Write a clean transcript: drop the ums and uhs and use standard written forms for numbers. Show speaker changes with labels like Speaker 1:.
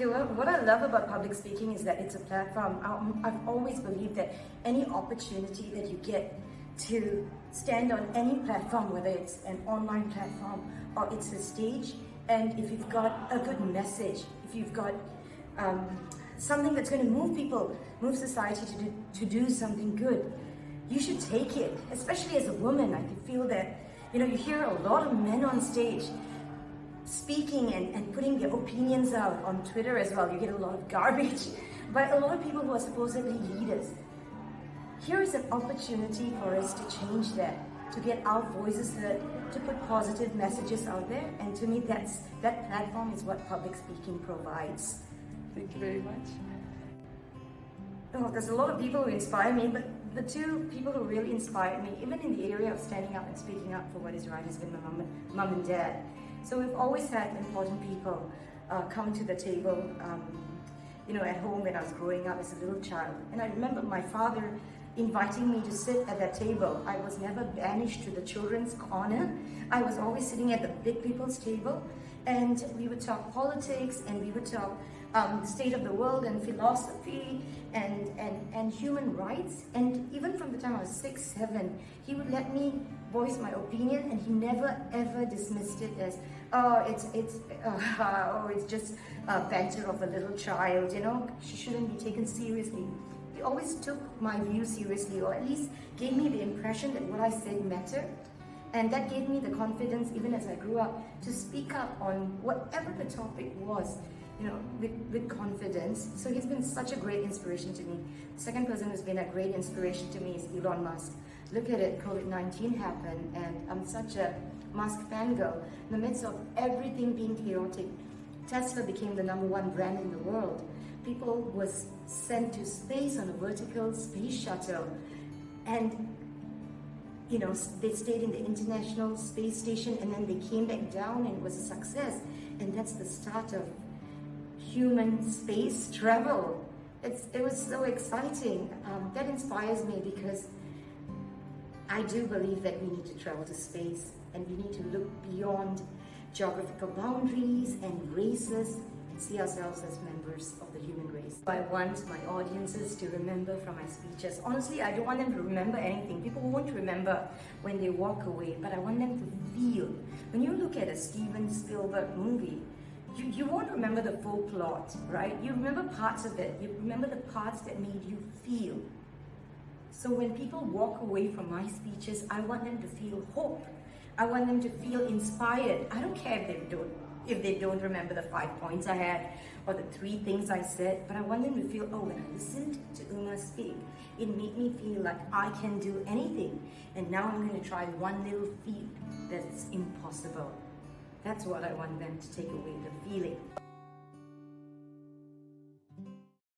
Speaker 1: Okay, well, what I love about public speaking is that it's a platform. I've always believed that any opportunity that you get to stand on any platform, whether it's an online platform or it's a stage, and if you've got a good message, if you've got something that's going to move people, move society to do something good, you should take it. Especially as a woman, I feel that, you hear a lot of men on stage speaking and putting their opinions out on Twitter as well. You get a lot of garbage by a lot of people who are supposedly leaders. Here is an opportunity for us to change that, to get our voices heard, to put positive messages out there, and to me that platform is what public speaking provides.
Speaker 2: Thank you very much.
Speaker 1: Oh, there's a lot of people who inspire me, but the two people who really inspired me, even in the area of standing up and speaking up for what is right, has been my mum and dad. So we've always had important people come to the table, at home when I was growing up as a little child. And I remember my father inviting me to sit at that table. I was never banished to the children's corner. I was always sitting at the big people's table, and we would talk politics, and we would talk state of the world and philosophy and human rights. And even from the time I was 6, 7, he would let me voice my opinion, and he never ever dismissed it as it's just banter of a little child, she shouldn't be taken seriously. He always took my view seriously, or at least gave me the impression that what I said mattered. And that gave me the confidence, even as I grew up, to speak up on whatever the topic was, with confidence. So he's been such a great inspiration to me. The second person who's been a great inspiration to me is Elon Musk. Look at it, COVID-19 happened, and I'm such a Musk fangirl. In the midst of everything being chaotic, Tesla became the #1 brand in the world. People was sent to space on a vertical space shuttle, and they stayed in the International Space Station, and then they came back down, and it was a success. And that's the start of human space travel. It was so exciting. That inspires me because I do believe that we need to travel to space, and we need to look beyond geographical boundaries and races and see ourselves as members of the human race. I want my audiences to remember from my speeches. Honestly, I don't want them to remember anything. People won't remember when they walk away, but I want them to feel. When you look at a Steven Spielberg movie, you won't remember the full plot, right? You remember parts of it. You remember the parts that made you feel. So when people walk away from my speeches, I want them to feel hope. I want them to feel inspired. I don't care if they don't remember the 5 points I had or the 3 things I said, but I want them to feel, when I listened to Uma speak, it made me feel like I can do anything. And now I'm going to try one little feat that's impossible. That's what I want them to take away, the feeling.